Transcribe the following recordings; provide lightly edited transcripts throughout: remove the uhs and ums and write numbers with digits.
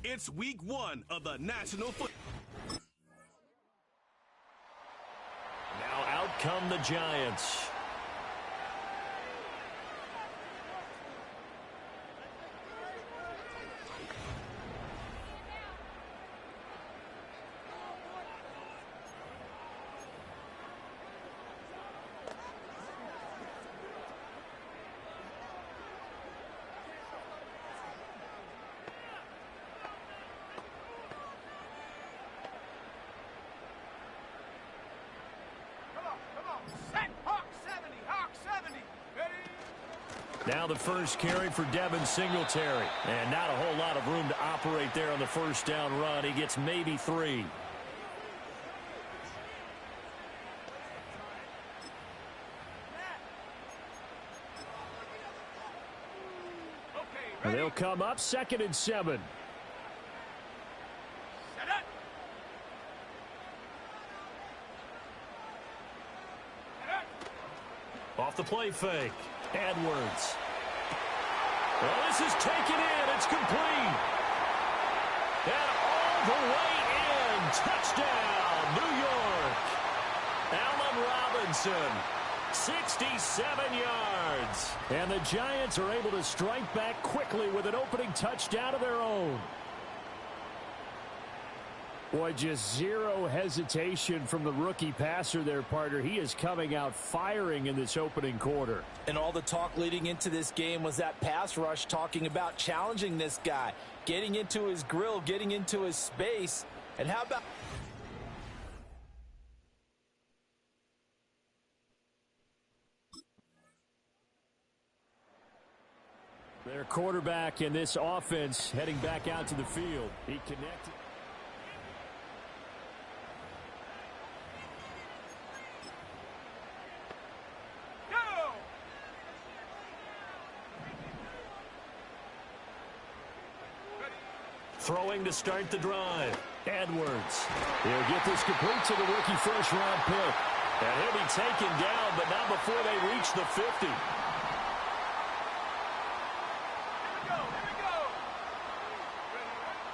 It's week 1 of the National Football. Now out come the Giants. Now the first carry for Devin Singletary. And not a whole lot of room to operate there on the first down run. He gets maybe 3. And they'll come up 2nd and 7. Off the play fake. Edwards. Well, this is taken in. It's complete. And all the way in. Touchdown, New York. Allen Robinson, 67 yards. And the Giants are able to strike back quickly with an opening touchdown of their own. Boy, just zero hesitation from the rookie passer there, partner. He is coming out firing in this opening quarter. And all the talk leading into this game was that pass rush, talking about challenging this guy, getting into his grill, getting into his space. And how about... Their quarterback in this offense heading back out to the field. He connected. Throwing to start the drive. Edwards. He'll get this complete to the rookie first-round pick. And he'll be taken down, but not before they reach the 50.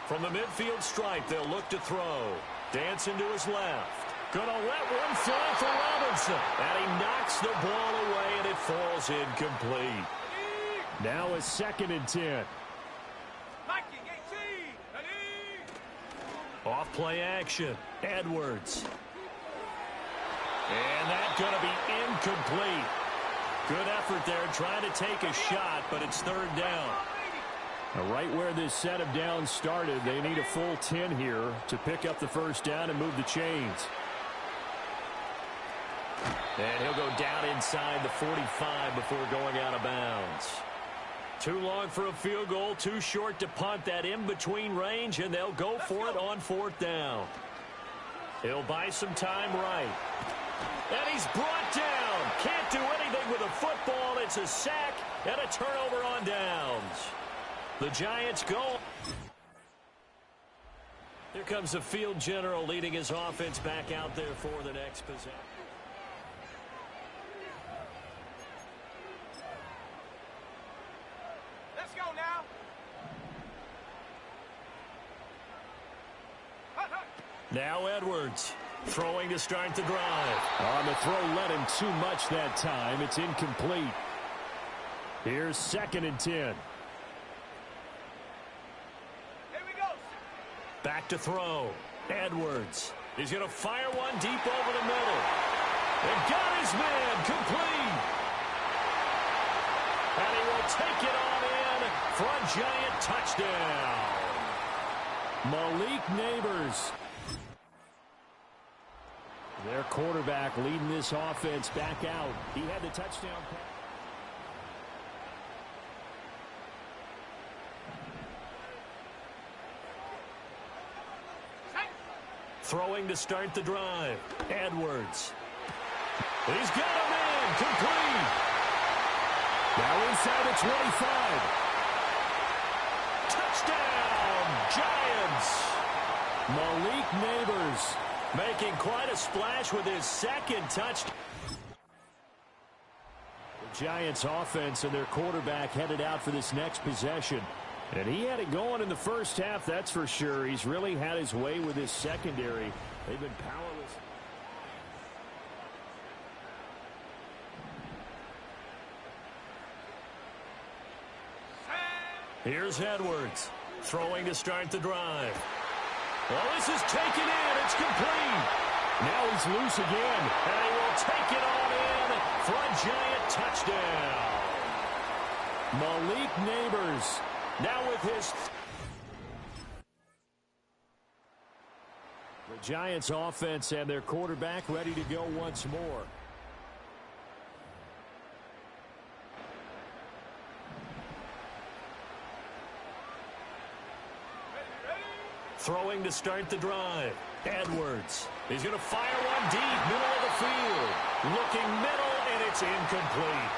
From the midfield stripe, they'll look to throw. Dancing to his left. Gonna let one fly for Robinson. And he knocks the ball away, and it falls incomplete. Now a 2nd and 10. Off play action. Edwards. And that's going to be incomplete. Good effort there trying to take a shot, but it's 3rd down. Now, right where this set of downs started, they need a full 10 here to pick up the first down and move the chains. And he'll go down inside the 45 before going out of bounds. Too long for a field goal, too short to punt. That in-between range, and they'll go for it on 4th down. He'll buy some time right. And he's brought down. Can't do anything with a football. It's a sack and a turnover on downs. The Giants go. Here comes the field general leading his offense back out there for the next possession. Now Edwards throwing to start the drive. On the throw, led him too much that time. It's incomplete. Here's 2nd and 10. Here we go. Back to throw. Edwards. He's going to fire one deep over the middle. And got his man complete. And he will take it on in for a Giant touchdown. Malik Neighbors. Their quarterback leading this offense back out. He had the touchdown pass. Throwing to start the drive. Edwards. He's got a man. Complete. Now inside the 25. Touchdown, Giants. Malik Neighbors making quite a splash with his 2nd touchdown. The Giants offense and their quarterback headed out for this next possession. And he had it going in the first half, that's for sure. He's really had his way with his secondary. They've been powerless. Here's Edwards, throwing to start the drive. Well, this is taken in. It's complete. Now he's loose again, and he will take it on in for a giant touchdown. Malik Neighbors now with his... The Giants offense and their quarterback ready to go once more. Throwing to start the drive. Edwards. He's going to fire one deep, middle of the field. Looking middle, and it's incomplete.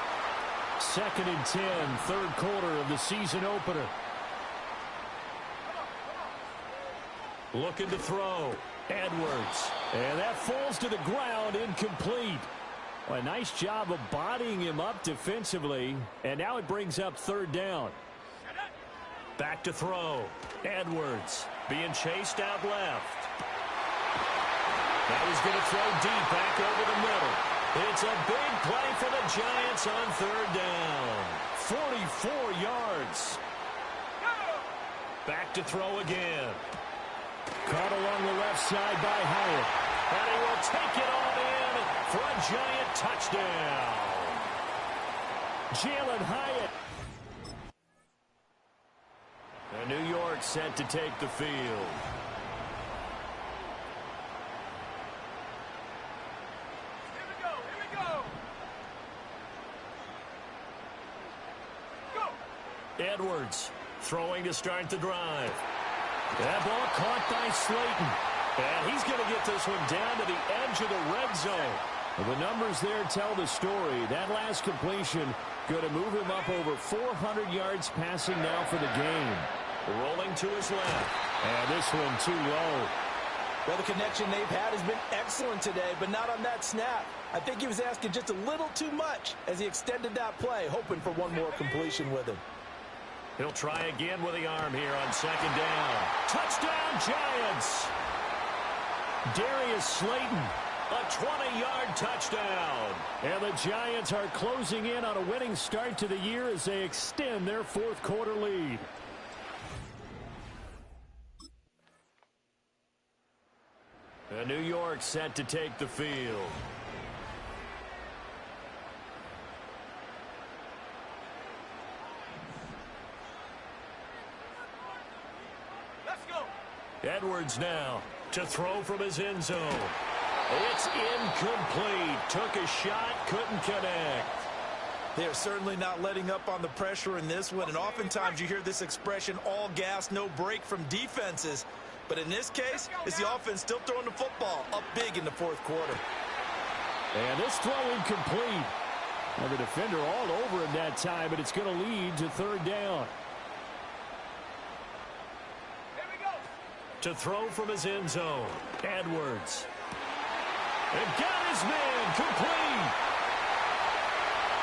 2nd and 10, third quarter of the season opener. Looking to throw. Edwards. And that falls to the ground, incomplete. Well, a nice job of bodying him up defensively. And now it brings up 3rd down. Back to throw. Edwards being chased out left. Now he's going to throw deep back over the middle. It's a big play for the Giants on 3rd down. 44 yards. Back to throw again. Caught along the left side by Hyatt. And he will take it on in for a giant touchdown. Jalen Hyatt. And New York set to take the field. Edwards throwing to start the drive. That ball caught by Slayton. And he's going to get this one down to the edge of the red zone. Well, the numbers there tell the story. That last completion going to move him up over 400 yards passing now for the game. Rolling to his left. And this one too low. Well, the connection they've had has been excellent today, but not on that snap. I think he was asking just a little too much as he extended that play, hoping for one more completion with him. He'll try again with the arm here on 2nd down. Touchdown, Giants! Darius Slayton, a 20-yard touchdown. And the Giants are closing in on a winning start to the year as they extend their 4th quarter lead. And New York set to take the field. Edwards now to throw from his end zone. It's incomplete. Took a shot, couldn't connect. They are certainly not letting up on the pressure in this one, and oftentimes you hear this expression, all gas, no break from defenses. But in this case, it's the offense still throwing the football up big in the 4th quarter. And this throw incomplete. And the defender all over him that time, but it's going to lead to 3rd down. To throw from his end zone. Edwards. And got his man complete.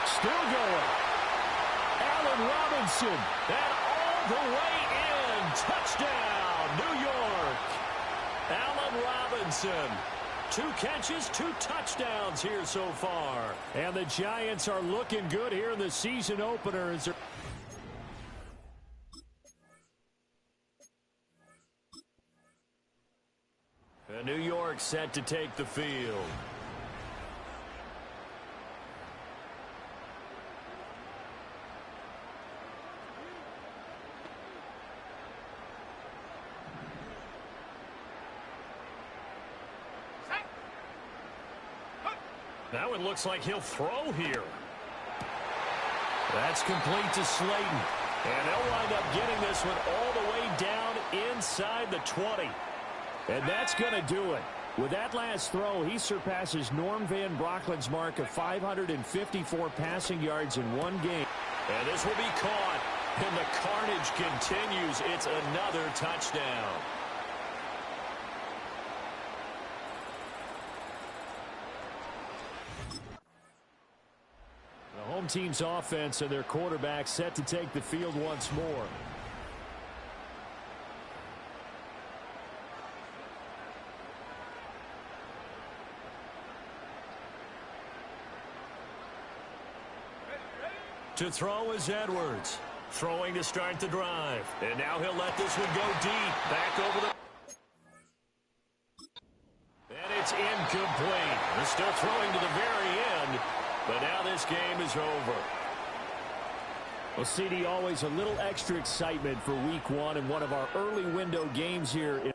Still going. Allen Robinson. And all the way in. Touchdown, New York. Allen Robinson. 2 catches, 2 touchdowns here so far. And the Giants are looking good here in the season opener. New York set to take the field. Now it looks like he'll throw here. That's complete to Slayton. And they'll wind up getting this one all the way down inside the 20. And that's going to do it. With that last throw, he surpasses Norm Van Brocklin's mark of 554 passing yards in one game. And this will be caught. And the carnage continues. It's another touchdown. The home team's offense and their quarterback set to take the field once more. To throw is Edwards. Throwing to start the drive. And now he'll let this one go deep. Back over the... And it's incomplete. They're still throwing to the very end. But now this game is over. Well, CD, always a little extra excitement for week one and one of our early window games here.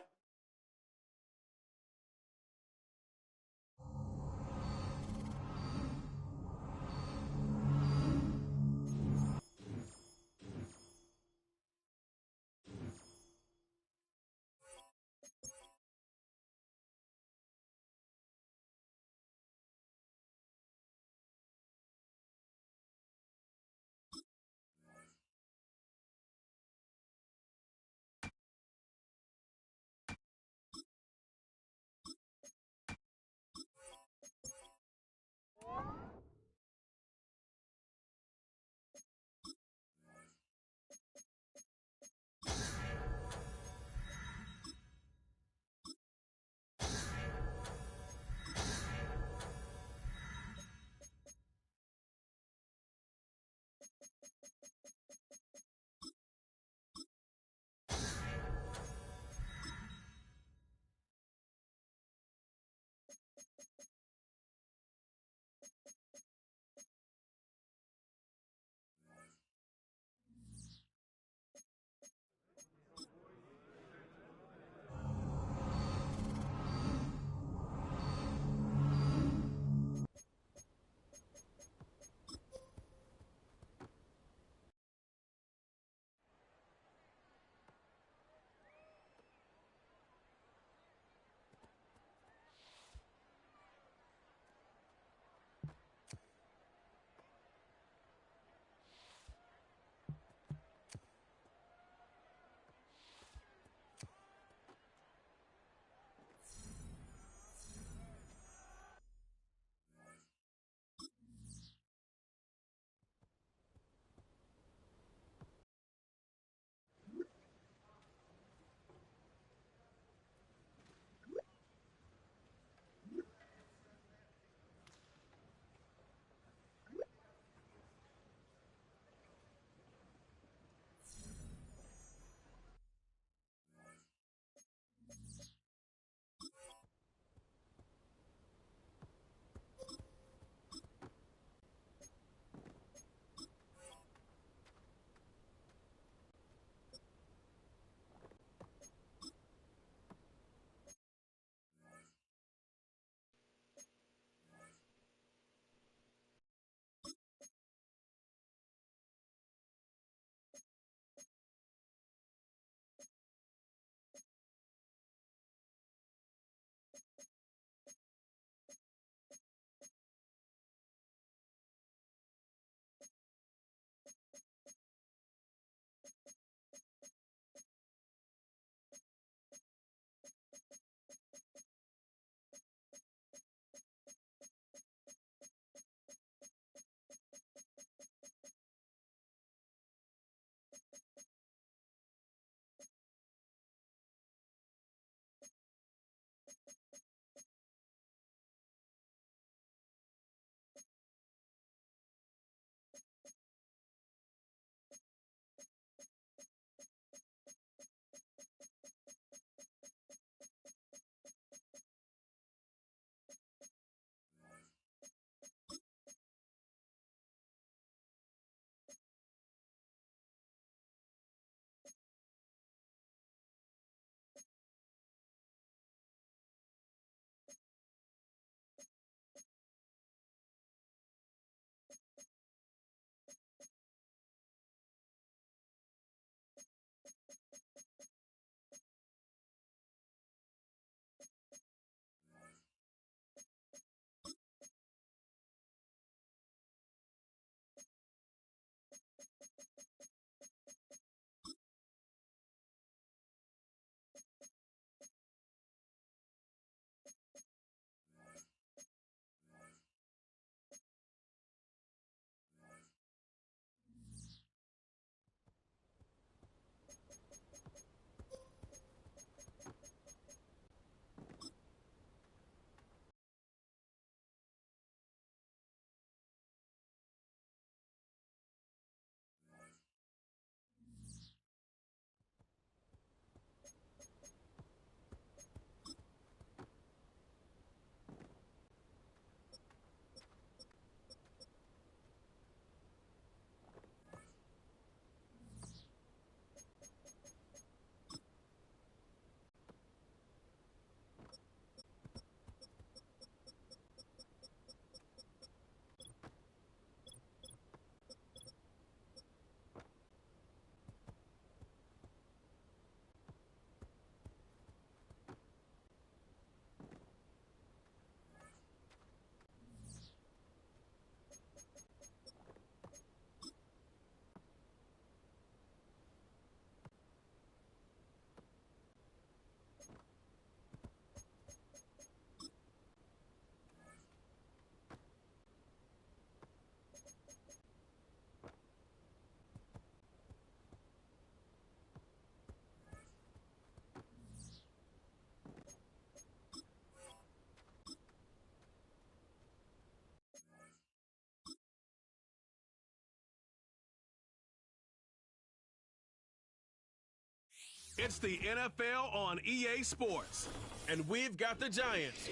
It's the NFL on EA Sports. And we've got the Giants.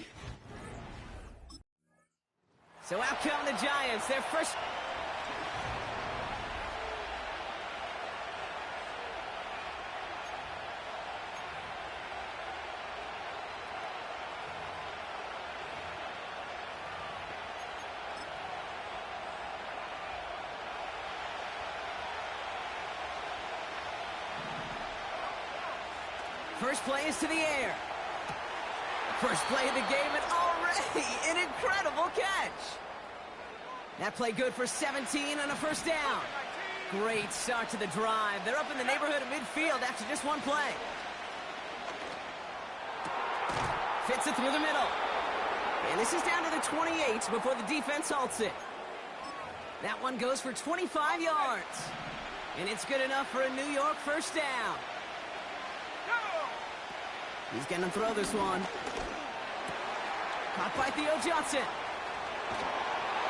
So out come the Giants. Their first... First play is to the air. First play of the game, and already an incredible catch. That play good for 17 and a first down. Great start to the drive. They're up in the neighborhood of midfield after just one play. Fits it through the middle. And this is down to the 28 before the defense halts it. That one goes for 25 yards. And it's good enough for a New York first down. He's going to throw this one. Caught by Theo Johnson.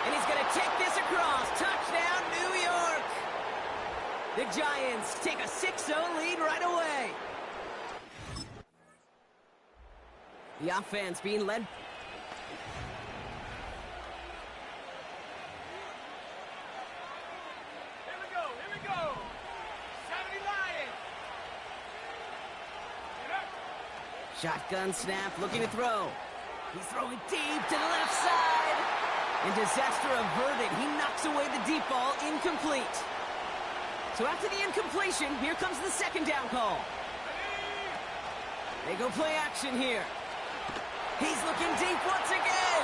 And he's going to take this across. Touchdown, New York. The Giants take a 6-0 lead right away. The offense being led. Here we go. 70 Lions. Shotgun snap, looking to throw. He's throwing deep to the left side. And disaster averted. He knocks away the deep ball, incomplete. So after the incompletion, here comes the second down call. They go play action here. He's looking deep once again.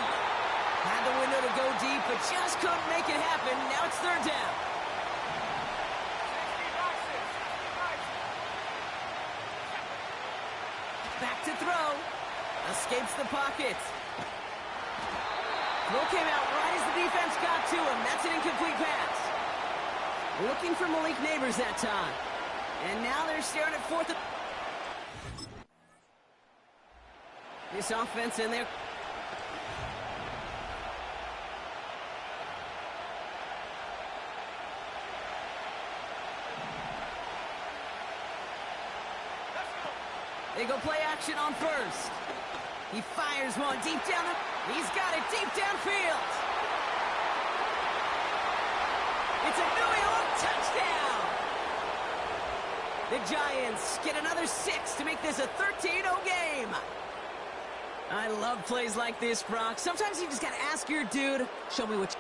Had the window to go deep, but just couldn't make it happen. Now it's third down. Back to throw. Escapes the pocket. Throw came out right as the defense got to him. That's an incomplete pass. Looking for Malik Neighbors that time. And now they're staring at fourth. This offense in there. They go play action on first. He fires one deep down the... He's got it deep downfield. It's a New York touchdown. The Giants get another 6 to make this a 13-0 game. I love plays like this, Brock. Sometimes you just got to ask your dude, show me what you...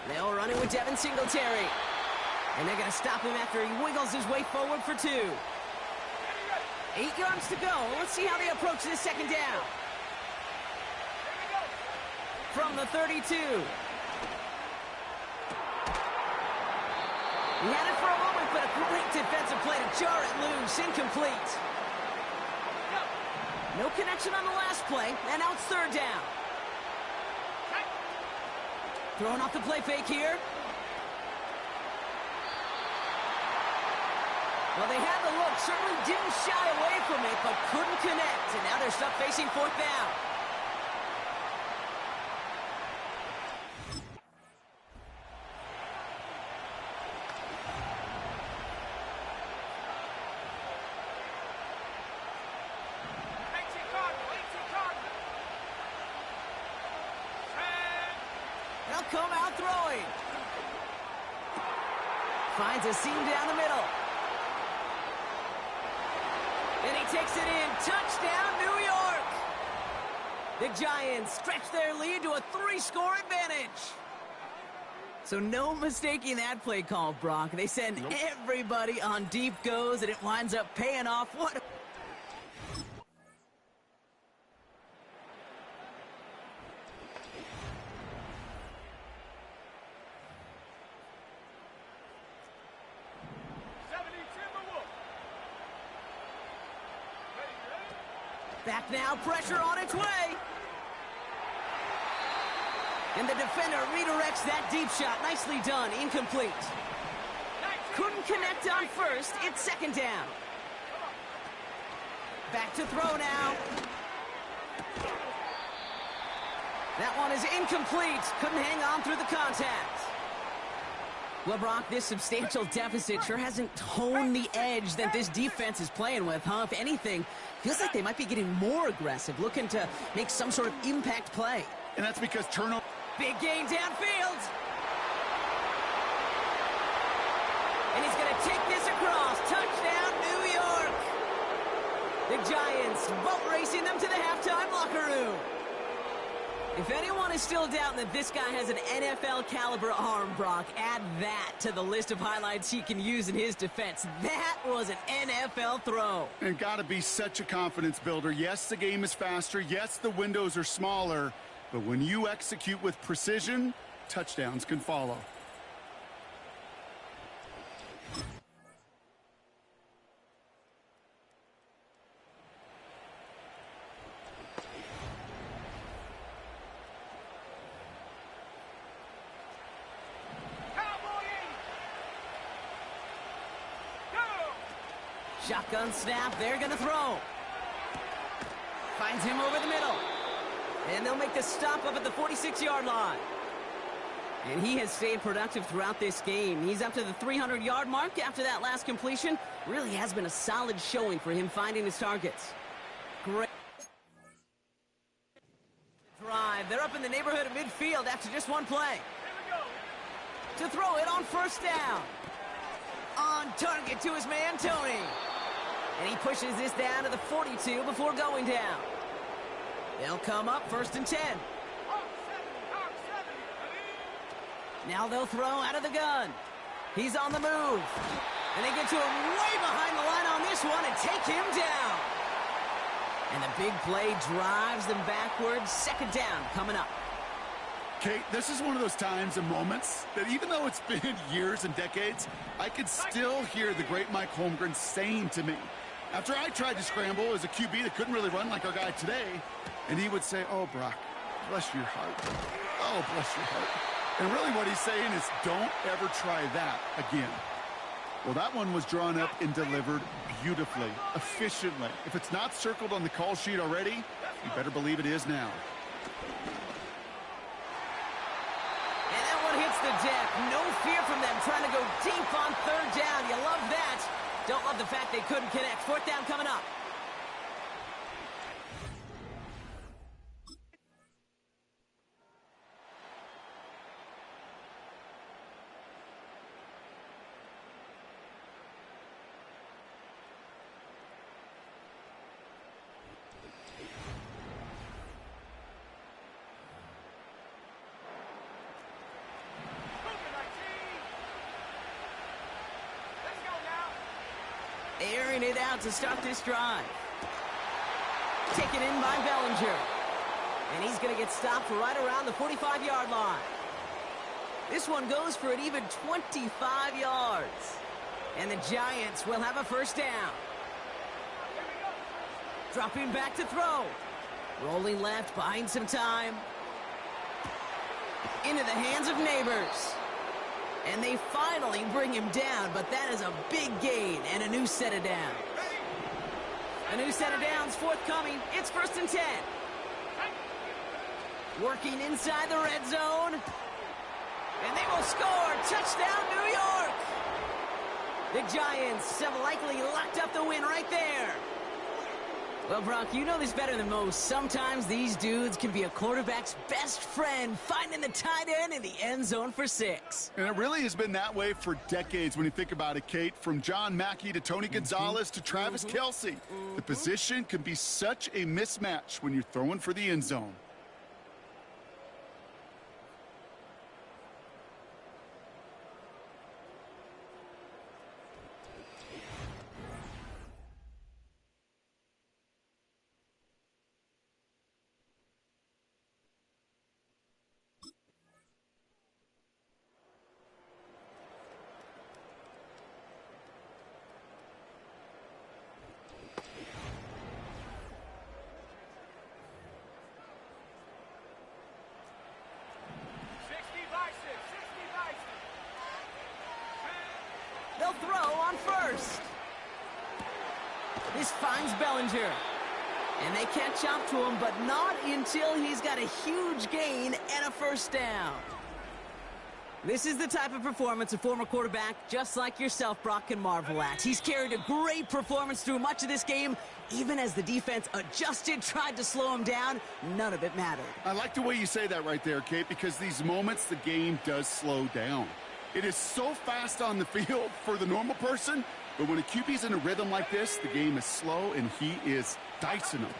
They'll run it with Devin Singletary. And they're going to stop him after he wiggles his way forward for 2. 8 yards to go. Let's see how they approach this second down. From the 32. He had it for a moment, but a great defensive play to jar it loose. Incomplete. No connection on the last play, and now it's third down. Throwing off the play fake here. Well, they had the look, certainly didn't shy away from it, but couldn't connect. And now they're stuck facing fourth down. They'll come out throwing. Finds a seam down the middle. And he takes it in. Touchdown, New York. The Giants stretch their lead to a 3-score advantage. So no mistaking that play call, Brock. They send everybody on deep goes, and it winds up paying off. What? Back now, pressure on its way. And the defender redirects that deep shot. Nicely done. Incomplete. Couldn't connect on first. It's second down. Back to throw now. That one is incomplete. Couldn't hang on through the contact. Well, Brock, this substantial deficit sure hasn't honed the edge that this defense is playing with, huh? If anything, feels like they might be getting more aggressive, looking to make some sort of impact play. And that's because turnover. Big gain downfield. And he's going to take this across. Touchdown, New York. The Giants boat racing them to the halftime locker room. If anyone is still doubting that this guy has an NFL caliber arm, Brock, add that to the list of highlights he can use in his defense. That was an NFL throw. And got to be such a confidence builder. Yes, the game is faster. Yes, the windows are smaller. But when you execute with precision, touchdowns can follow. Shotgun snap, they're going to throw. Finds him over the middle. And they'll make the stop up at the 46-yard line. And he has stayed productive throughout this game. He's up to the 300-yard mark after that last completion. Really has been a solid showing for him finding his targets. Great drive. They're up in the neighborhood of midfield after just one play. To throw it on first down. On target to his man, Tony. And he pushes this down to the 42 before going down. They'll come up first and 10. Now they'll throw out of the gun. He's on the move. And they get to him way behind the line on this one and take him down. And the big play drives them backwards. Second down coming up. Kate, this is one of those times and moments that even though it's been years and decades, I could still hear the great Mike Holmgren saying to me, after I tried to scramble as a QB that couldn't really run like our guy today, and he would say, "Oh, Brock, bless your heart. Oh, bless your heart." And really what he's saying is, don't ever try that again. Well, that one was drawn up and delivered beautifully, efficiently. If it's not circled on the call sheet already, you better believe it is now. Hits the deck. No fear from them trying to go deep on third down. You love that. Don't love the fact they couldn't connect. Fourth down coming up. Airing it out to start this drive. Taken in by Bellinger. And he's going to get stopped right around the 45-yard line. This one goes for an even 25 yards. And the Giants will have a first down. Dropping back to throw. Rolling left, buying some time. Into the hands of Neighbors. And they finally bring him down, but that is a big gain and a new set of downs. A new set of downs forthcoming. It's first and 10. Working inside the red zone. And they will score. Touchdown, New York. The Giants have likely locked up the win right there. Well, Brock, you know this better than most. Sometimes these dudes can be a quarterback's best friend, finding the tight end in the end zone for 6. And it really has been that way for decades when you think about it, Kate. From John Mackey to Tony Gonzalez to Travis Kelce. The position can be such a mismatch when you're throwing for the end zone. first. This finds Bellinger. And they catch up to him, but not until he's got a huge gain and a first down. This is the type of performance a former quarterback, just like yourself, Brock, can marvel at. He's carried a great performance through much of this game. Even as the defense adjusted, tried to slow him down, none of it mattered. I like the way you say that right there, Kate, because these moments the game does slow down. It is so fast on the field for the normal person, but when a QB's in a rhythm like this, the game is slow and he is dicing them.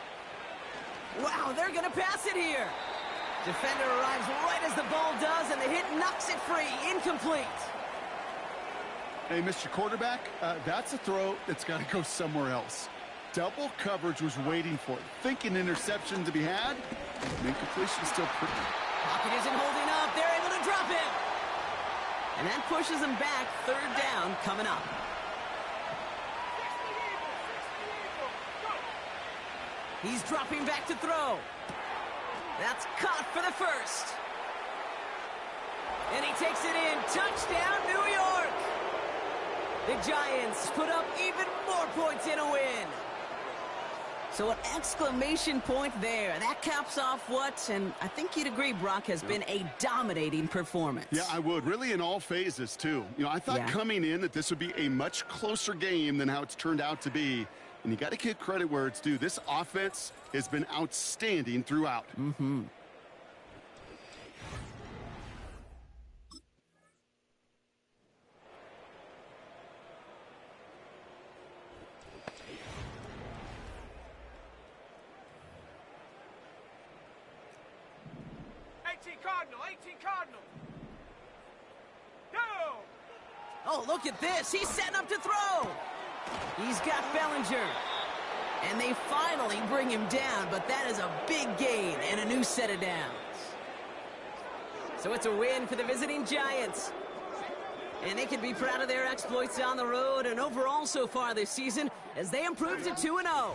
Wow, they're going to pass it here. Defender arrives right as the ball does, and the hit knocks it free. Incomplete. Hey, Mr. Quarterback, that's a throw that's got to go somewhere else. Double coverage was waiting for it. Thinking interception to be had. Incompletion still pretty. Pocket isn't holding up. They're able to drop him. And that pushes them back. Third down coming up. He's dropping back to throw. That's caught for the first. And he takes it in. Touchdown, New York. The Giants put up even more points in a win. So an exclamation point there. That caps off what, and I think you'd agree, Brock, has been a dominating performance. Yeah, I would. Really in all phases, too. You know, I thought coming in that this would be a much closer game than how it's turned out to be. And you got to give credit where it's due. This offense has been outstanding throughout. Mm-hmm. Cardinal. Go! Oh, look at this. He's setting up to throw. He's got Bellinger. And they finally bring him down, but that is a big gain and a new set of downs. So it's a win for the visiting Giants. And they can be proud of their exploits on the road and overall so far this season as they improve to 2-0.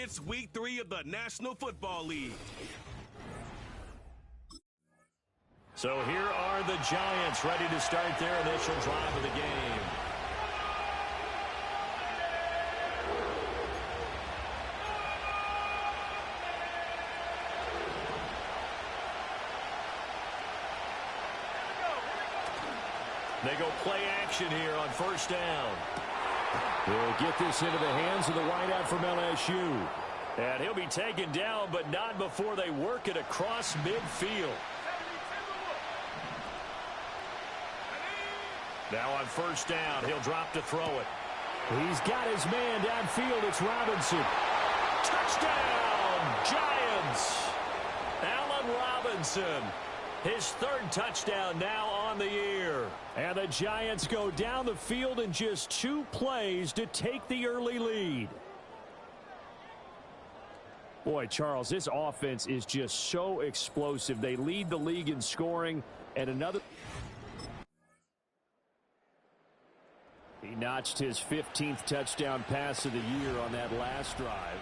It's week 3 of the National Football League. So here are the Giants ready to start their initial drive of the game. They go play action here on first down. They'll get this into the hands of the wideout from LSU. And he'll be taken down, but not before they work it across midfield. Now on first down, he'll drop to throw it. He's got his man downfield. It's Robinson. Touchdown, Giants! Allen Robinson. His 3rd touchdown now on the year. And the Giants go down the field in just 2 plays to take the early lead. Boy, Charles, this offense is just so explosive. They lead the league in scoring. And another... He notched his 15th touchdown pass of the year on that last drive.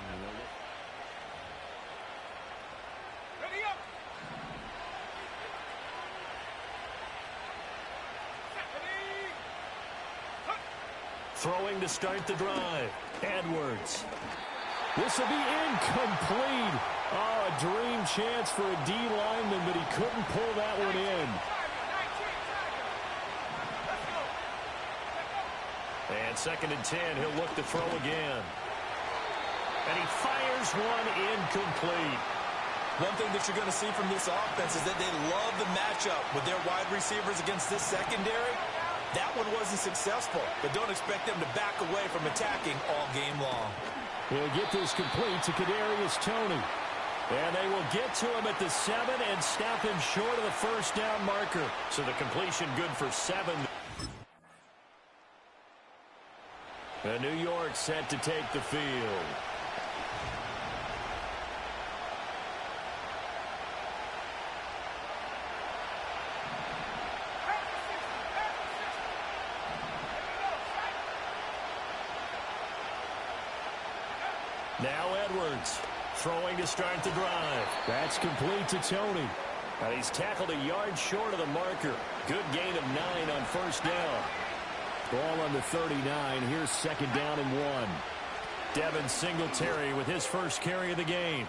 Throwing to start the drive. Edwards. This will be incomplete. Oh, a dream chance for a D lineman, but he couldn't pull that one in. And 2nd and 10, he'll look to throw again. And he fires one incomplete. One thing that you're going to see from this offense is that they love the matchup with their wide receivers against this secondary. That one wasn't successful, but don't expect them to back away from attacking all game long. He'll get this complete to Kadarius Toney. And they will get to him at the 7 and snap him short of the first down marker. So the completion good for 7. And New York set to take the field. Now Edwards throwing to start the drive. That's complete to Toney. And he's tackled a yard short of the marker. Good gain of 9 on first down. Ball on the 39. Here's 2nd down and 1. Devin Singletary with his first carry of the game.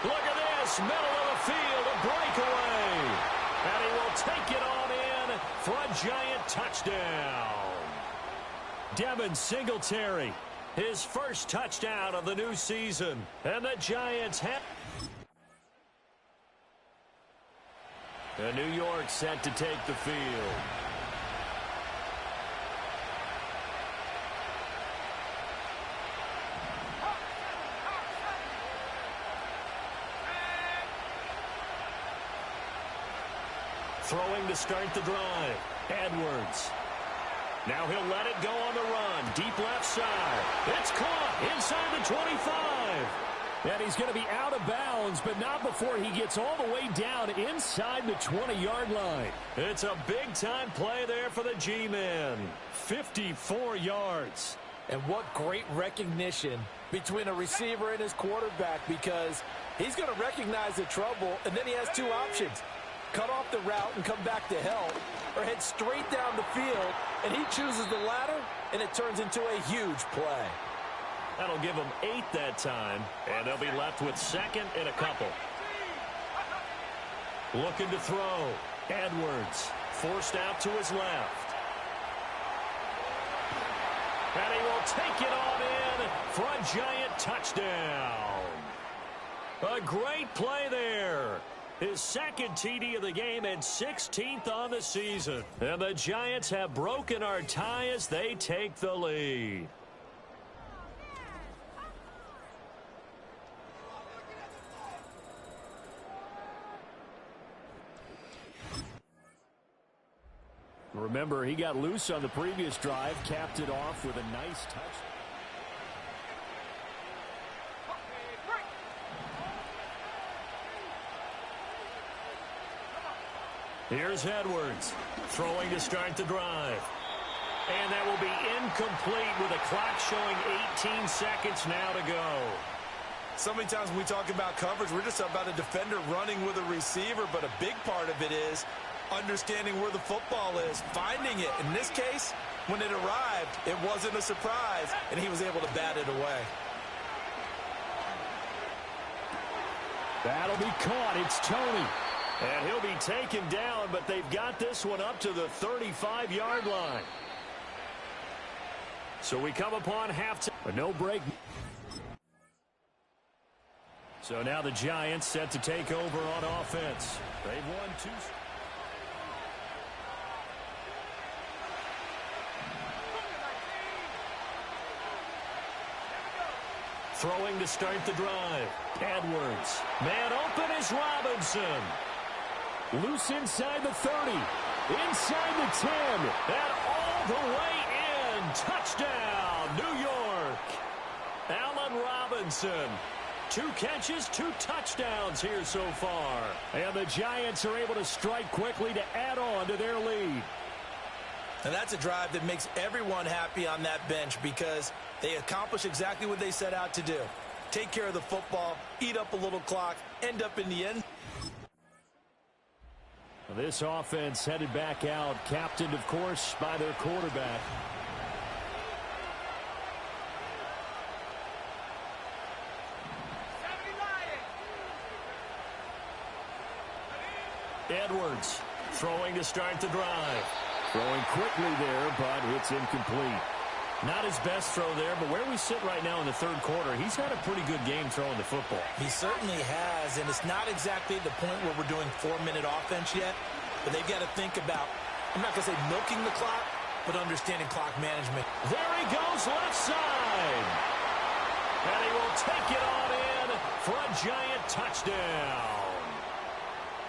Look at this. Middle of the field. A breakaway. And he will take it on in for a Giant touchdown. Devin Singletary. His first touchdown of the new season. And the Giants have... And New York set to take the field. Throwing to start the drive. Edwards. Now he'll let it go on the run. Deep left side. It's caught inside the 25. And he's going to be out of bounds, but not before he gets all the way down inside the 20-yard line. It's a big-time play there for the G-men. 54 yards. And what great recognition between a receiver and his quarterback, because he's going to recognize the trouble, and then he has 2 options. Cut off the route and come back to help, or head straight down the field, and he chooses the latter, and it turns into a huge play. That'll give them 8 that time, and they'll be left with 2nd and a couple. Looking to throw. Edwards forced out to his left. And he will take it on in for a Giant touchdown. A great play there. His 2nd TD of the game and 16th on the season. And the Giants have broken our tie as they take the lead. Remember, he got loose on the previous drive, capped it off with a nice touch. Here's Edwards throwing to start the drive. And that will be incomplete with a clock showing 18 seconds now to go. So many times when we talk about coverage, we're just about a defender running with a receiver, but a big part of it is understanding where the football is, finding it. In this case, when it arrived, it wasn't a surprise, and he was able to bat it away. That'll be caught. It's Tony. And he'll be taken down, but they've got this one up to the 35-yard line. So we come upon halftime. But no break. So now the Giants set to take over on offense. They've won 2. Throwing to start the drive. Edwards. Man open is Robinson. Loose inside the 30. Inside the 10. And all the way in. Touchdown, New York. Allen Robinson. 2 catches, 2 touchdowns here so far. And the Giants are able to strike quickly to add on to their lead. And that's a drive that makes everyone happy on that bench because they accomplish exactly what they set out to do. Take care of the football, eat up a little clock, end up in the end. This offense headed back out, captained, of course, by their quarterback. Edwards throwing to start the drive. Throwing quickly there, but it's incomplete. Not his best throw there, but where we sit right now in the third quarter, he's had a pretty good game throwing the football. He certainly has, and it's not exactly the point where we're doing 4-minute offense yet, but they've got to think about, I'm not going to say milking the clock, but understanding clock management. There he goes, left side. And he will take it on in for a Giant touchdown.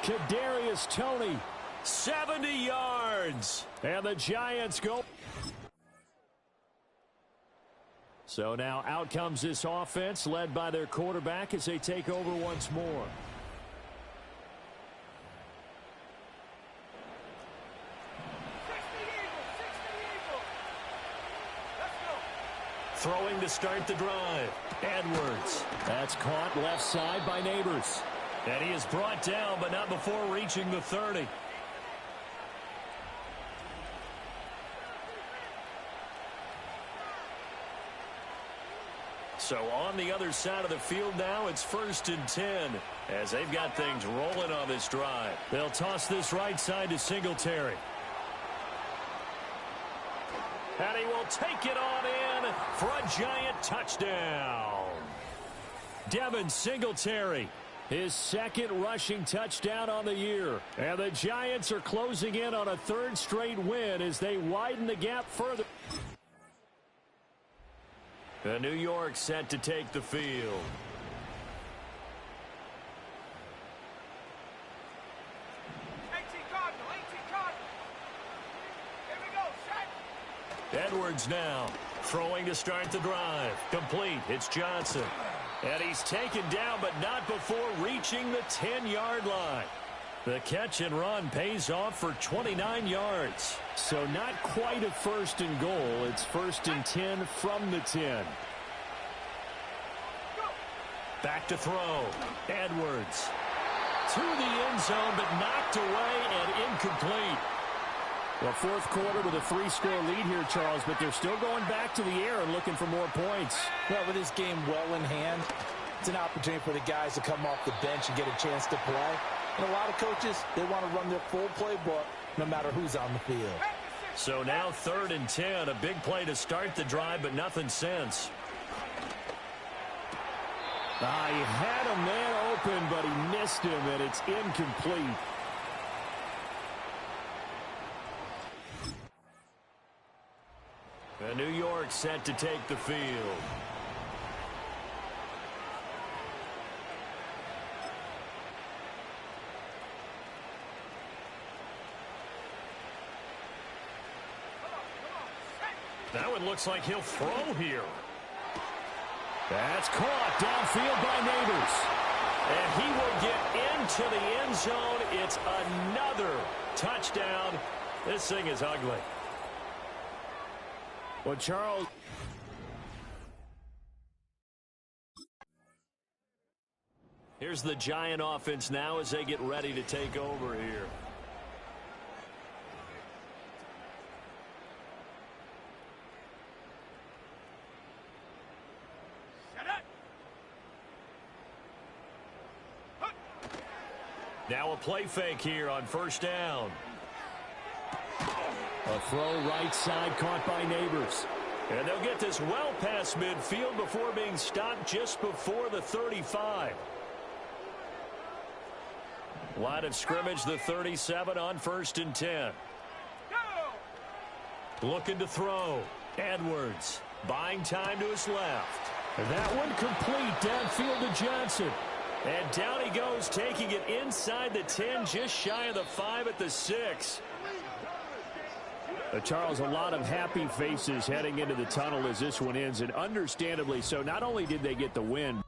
Kadarius Toney, 70 yards. And the Giants go. So now out comes this offense led by their quarterback as they take over once more. Throwing to start the drive. Edwards. That's caught left side by Neighbors. And he is brought down, but not before reaching the 30. So on the other side of the field now, it's 1st and 10 as they've got things rolling on this drive. They'll toss this right side to Singletary. And he will take it on in for a Giant touchdown. Devin Singletary, his 2nd rushing touchdown on the year. And the Giants are closing in on a 3rd straight win as they widen the gap further. And New York set to take the field. Edwards now throwing to start the drive. Complete. It's Johnson. And he's taken down, but not before reaching the 10-yard line. The catch and run pays off for 29 yards. So not quite a 1st and goal. It's 1st and 10 from the 10. Back to throw. Edwards. To the end zone, but knocked away and incomplete. Well, 4th quarter with a 3-score lead here, Charles, but they're still going back to the air and looking for more points. Well, with this game well in hand, it's an opportunity for the guys to come off the bench and get a chance to play. And a lot of coaches, they want to run their full playbook no matter who's on the field. So now 3rd and 10, a big play to start the drive, but nothing since. He had a man open, but he missed him, and it's incomplete. And New York set to take the field. That one looks like he'll throw here. That's caught downfield by Neighbors. And he will get into the end zone. It's another touchdown. This thing is ugly. Well, Charles, Here's the Giant offense now as they get ready to take over here. Now a play fake here on first down. A throw right side caught by Neighbors. And they'll get this well past midfield before being stopped just before the 35. Line of scrimmage, the 37 on 1st and 10. Looking to throw. Edwards buying time to his left. And that one complete downfield to Johnson. And down he goes, taking it inside the 10, just shy of the 5 at the 6. Charles, a lot of happy faces heading into the tunnel as this one ends, and understandably so. Not only did they get the win,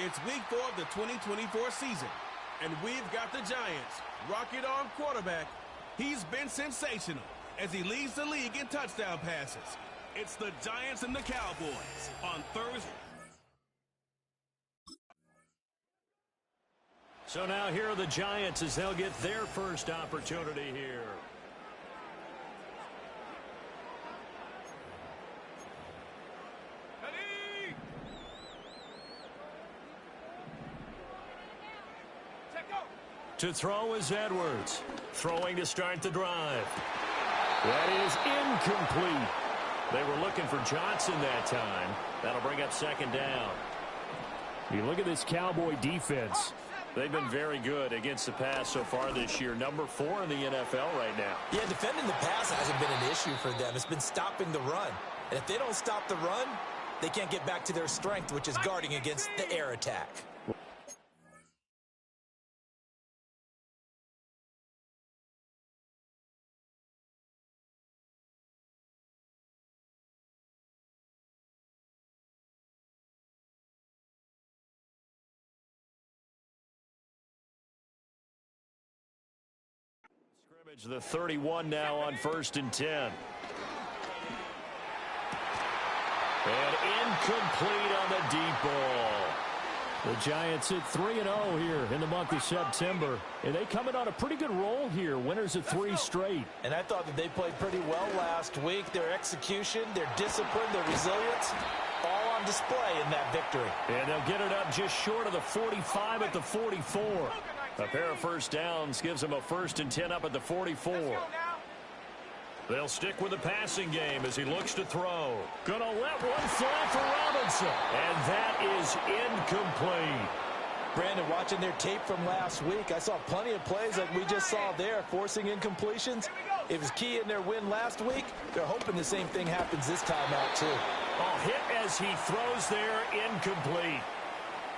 It's week 4 of the 2024 season, and we've got the Giants. Rocket Arm quarterback. He's been sensational as he leads the league in touchdown passes. It's the Giants and the Cowboys on Thursday. So now here are the Giants as they'll get their first opportunity here. To throw is Edwards. Throwing to start the drive. That is incomplete. They were looking for Johnson that time. That'll bring up second down. You look at this Cowboy defense. They've been very good against the pass so far this year. Number 4 in the NFL right now. Yeah, defending the pass hasn't been an issue for them. It's been stopping the run. And if they don't stop the run, they can't get back to their strength, which is guarding against the air attack. The 31 now on 1st and 10. And incomplete on the deep ball. The Giants hit 3-0 here in the month of September. And they coming on a pretty good roll here. Winners of 3 straight. And I thought that they played pretty well last week. Their execution, their discipline, their resilience, all on display in that victory. And they'll get it up just short of the 45 at the 44. A pair of first downs gives them a 1st and 10 up at the 44. They'll stick with the passing game as he looks to throw. Gonna let one fly for Robinson. And that is incomplete. Brandon, watching their tape from last week, I saw plenty of plays like we just saw there, forcing incompletions. It was key in their win last week. They're hoping the same thing happens this time out, too. A hit as he throws there, incomplete.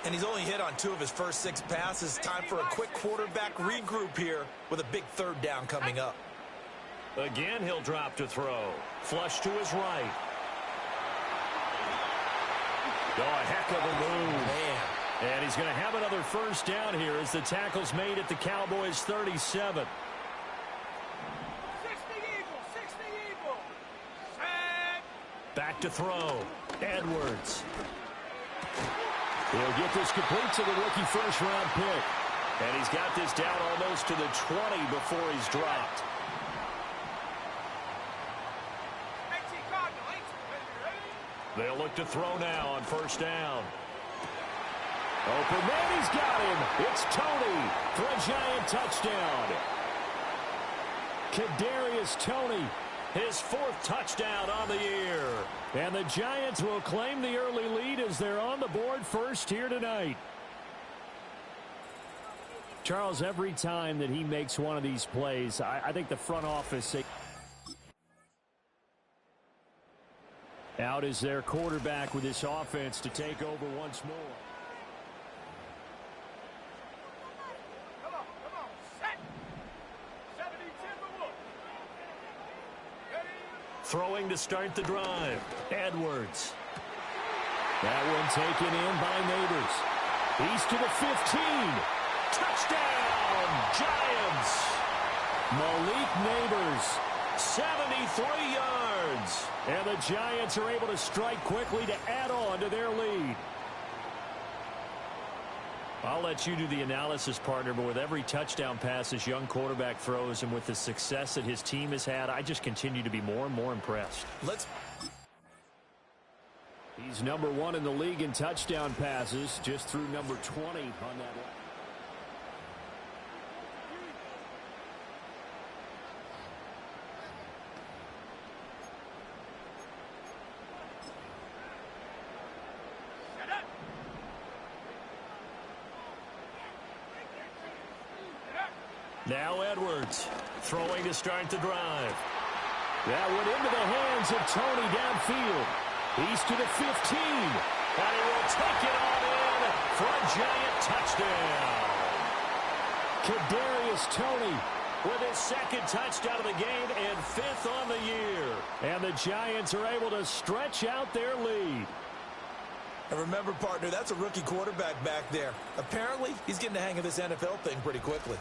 And he's only hit on 2 of his first 6 passes. Time for a quick quarterback regroup here with a big 3rd down coming up. Again, he'll drop to throw. Flush to his right. Oh, a heck of a move. Man. And he's going to have another 1st down here as the tackle's made at the Cowboys' 37. 60 Eagles. Back to throw. Edwards. He'll get this complete to the rookie 1st-round pick. And he's got this down almost to the 20 before he's dropped. They'll look to throw now on 1st down. Open man, he's got him. It's Tony for a Giant touchdown. Kadarius Toney, his 4th touchdown on the year. And the Giants will claim the early lead as they're on the board first here tonight. Charles, every time that he makes one of these plays, I think the front office... Out is their quarterback with this offense to take over once more. Come on, set. 70-10. Throwing to start the drive. Edwards. That one taken in by Neighbors. He's to the 15. Touchdown, Giants. Malik Neighbors. 73 yards. And the Giants are able to strike quickly to add on to their lead. I'll let you do the analysis, partner, but with every touchdown pass this young quarterback throws and with the success that his team has had, I just continue to be more and more impressed. He's number 1 in the league in touchdown passes, just through number 20 on that line. Now Edwards throwing to start the drive. That went into the hands of Toney downfield. He's to the 15. And he will take it on in for a Giant touchdown. Kadarius Toney with his 2nd touchdown of the game and 5th on the year. And the Giants are able to stretch out their lead. And remember, partner, that's a rookie quarterback back there. Apparently, he's getting the hang of this NFL thing pretty quickly.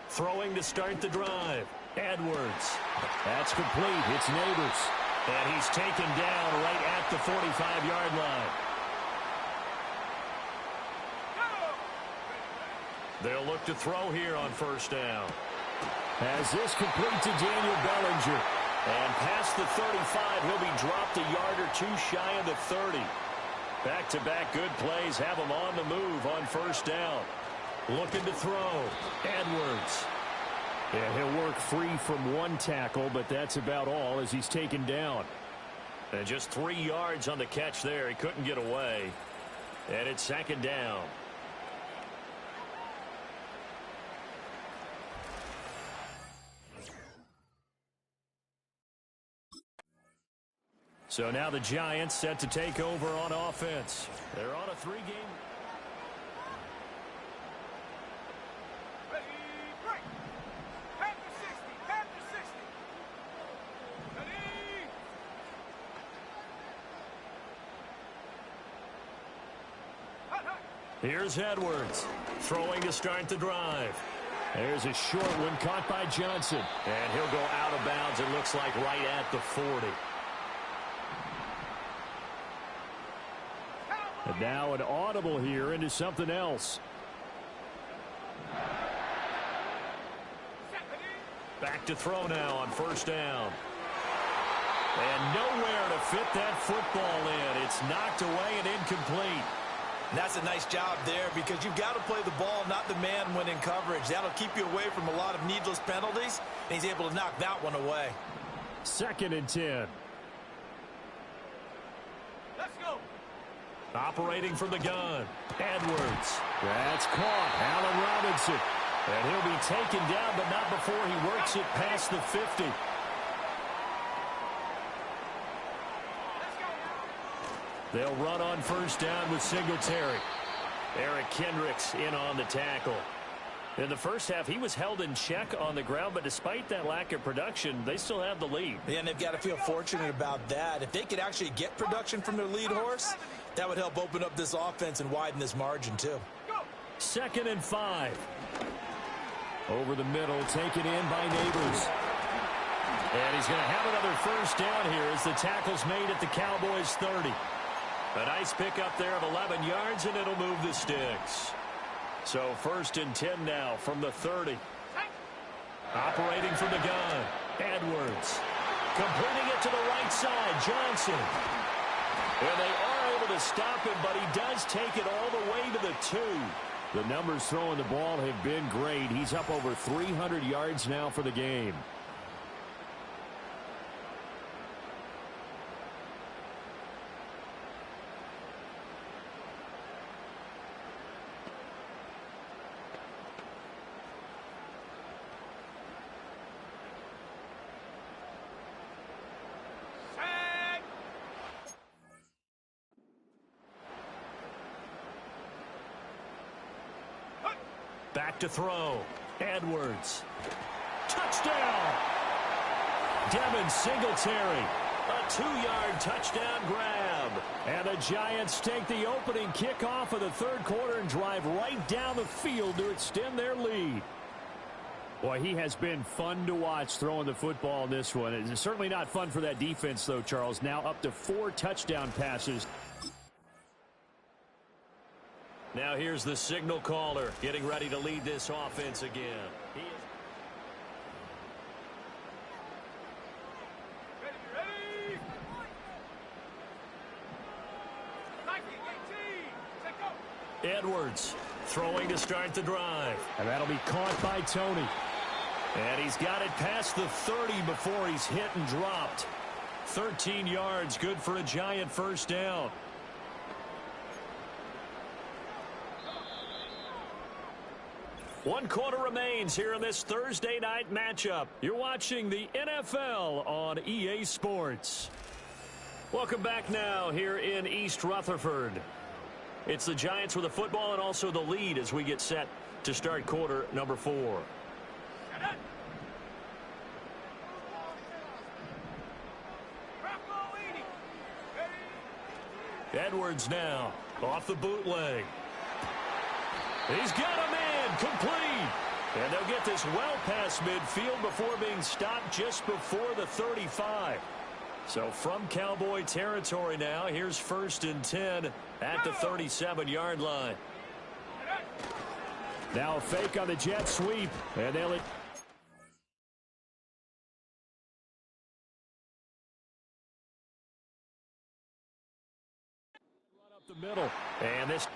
Throwing to start the drive. Edwards. That's complete. It's Neighbors. And he's taken down right at the 45-yard line. They'll look to throw here on first down. As this complete to Daniel Bellinger. And past the 35, he'll be dropped a yard or two shy of the 30. Back-to-back good plays have him on the move on first down. Looking to throw. Edwards. And he'll work free from one tackle, but that's about all as he's taken down. And just 3 yards on the catch there. He couldn't get away. And it's second down. So now the Giants set to take over on offense. They're on a 3-game. Here's Edwards, throwing to start the drive. There's a short one caught by Johnson. And he'll go out of bounds, it looks like, right at the 40. And now an audible here into something else. Back to throw now on first down. And nowhere to fit that football in. It's knocked away and incomplete. And that's a nice job there because you've got to play the ball, not the man when in coverage. That'll keep you away from a lot of needless penalties, and he's able to knock that one away. 2nd and 10. Let's go. Operating from the gun. Edwards. That's caught. Allen Robinson. And he'll be taken down, but not before he works it past the 50. They'll run on first down with Singletary. Eric Kendricks in on the tackle. In the first half, he was held in check on the ground, but despite that lack of production, they still have the lead. Yeah, and they've got to feel fortunate about that. If they could actually get production from their lead horse, that would help open up this offense and widen this margin, too. 2nd and 5. Over the middle, taken in by Neighbors. And he's going to have another first down here as the tackle's made at the Cowboys' 30. A nice pickup there of 11 yards, and it'll move the sticks. So 1st and 10 now from the 30. Operating from the gun. Edwards. Completing it to the right side. Johnson. And they are able to stop him, but he does take it all the way to the 2. The numbers throwing the ball have been great. He's up over 300 yards now for the game. Back to throw. Edwards. Touchdown! Devin Singletary. A 2-yard touchdown grab. And the Giants take the opening kickoff of the 3rd quarter and drive right down the field to extend their lead. Boy, he has been fun to watch throwing the football in this one. It's certainly not fun for that defense, though, Charles. Now up to 4 touchdown passes. Now here's the signal caller getting ready to lead this offense again. Ready. Edwards throwing to start the drive. And that'll be caught by Tony. And he's got it past the 30 before he's hit and dropped. 13 yards, good for a Giant first down. 1 quarter remains here in this Thursday night matchup. You're watching the NFL on EA Sports. Welcome back now here in East Rutherford. It's the Giants with the football and also the lead as we get set to start quarter number 4. Edwards now off the bootleg. He's got a man complete. And they'll get this well past midfield before being stopped just before the 35. So from Cowboy territory now, here's 1st and 10 at the 37-yard line. Now a fake on the jet sweep. And they'll... up the middle. And this...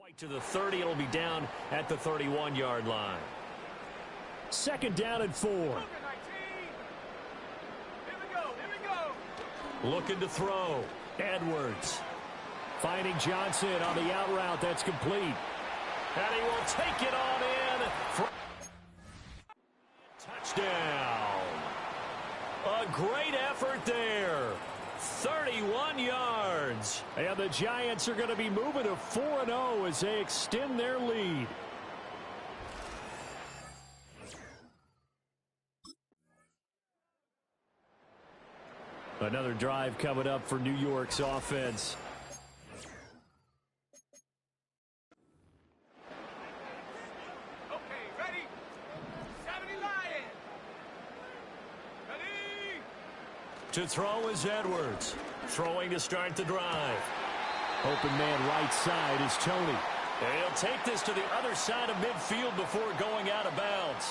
quite to the 30. It'll be down at the 31-yard line. 2nd down and 4. Here we go. Looking to throw. Edwards finding Johnson on the out route. That's complete. And he will take it on in. Touchdown. A great effort there. 31 yards. And the Giants are going to be moving to 4-0 as they extend their lead. Another drive coming up for New York's offense. Okay, ready? 70 Lion. Ready? To throw is Edwards. Throwing to start the drive. Open man right side is Tony. And he'll take this to the other side of midfield before going out of bounds.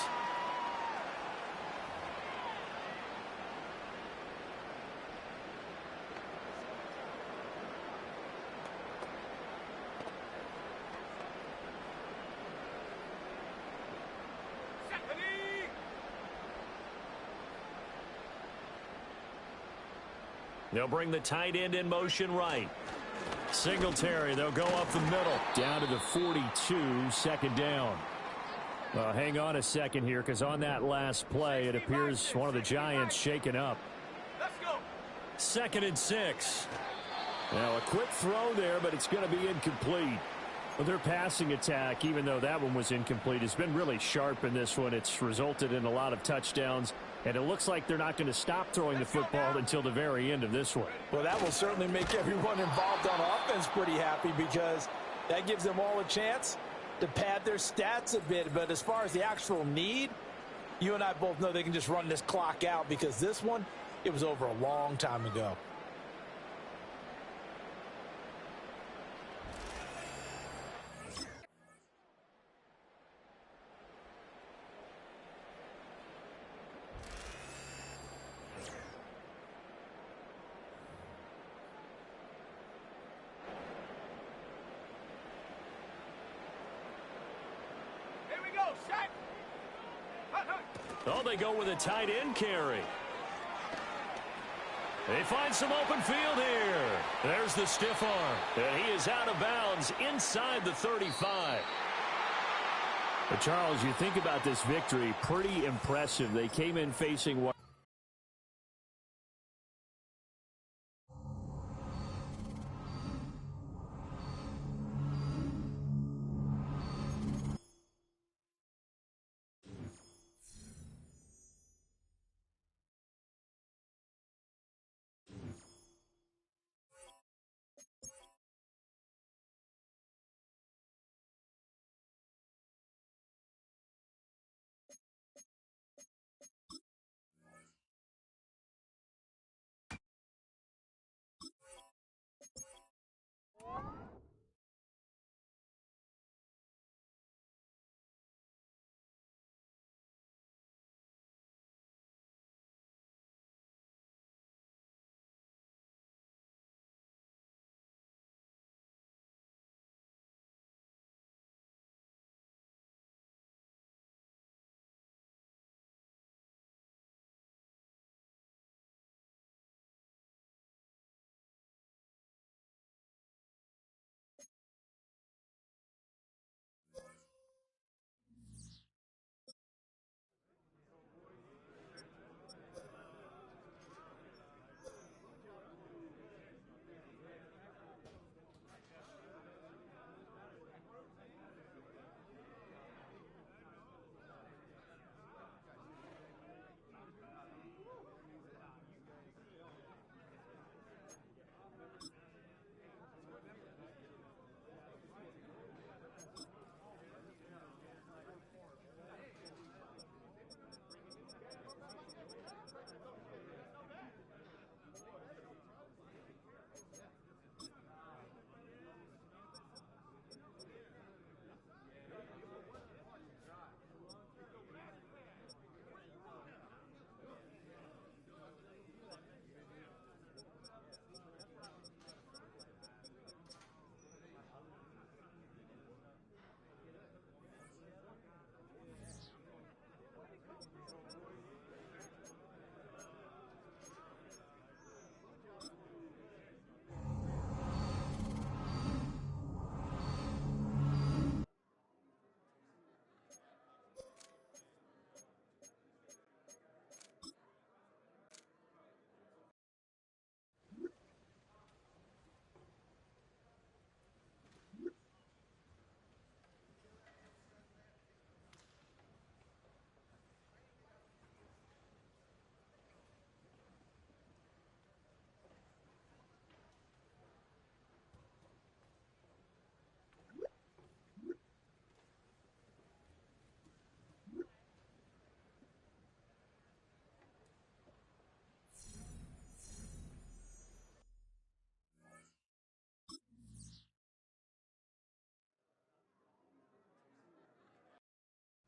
They'll bring the tight end in motion right. Singletary, they'll go up the middle. Down to the 42, second down. Hang on a second here, because on that last play, it appears one of the Giants shaken up. Let's go. 2nd and 6. Now, a quick throw there, but it's going to be incomplete. Well, their passing attack, even though that one was incomplete, has been really sharp in this one. It's resulted in a lot of touchdowns, and it looks like they're not going to stop throwing the football until the very end of this one. Well, that will certainly make everyone involved on offense pretty happy, because that gives them all a chance to pad their stats a bit. But as far as the actual need, you and I both know they can just run this clock out, because this one, it was over a long time ago. Here we go, Shaq. Oh, they go with a tight end carry. They find some open field here. There's the stiff arm. And he is out of bounds inside the 35. But Charles, you think about this victory, pretty impressive. They came in facing what?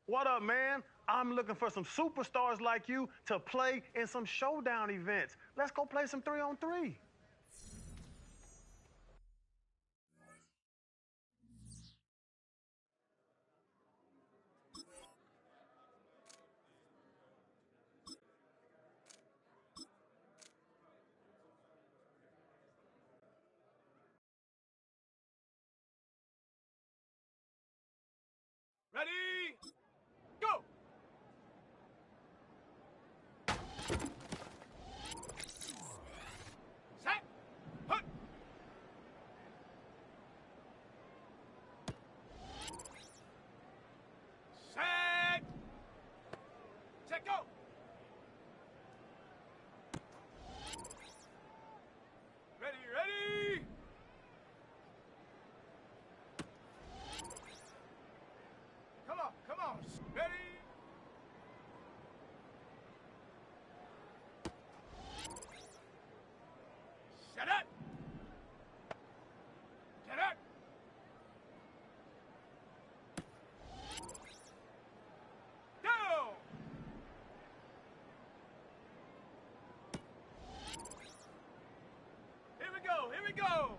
What up, man? I'm looking for some superstars like you to play in some showdown events. Let's go play some 3-on-3. Ready, go! Set, put! Set! Set, go! Ready, ready! Come on, come on. Ready? Set it! Set it! Go! Here we go, here we go!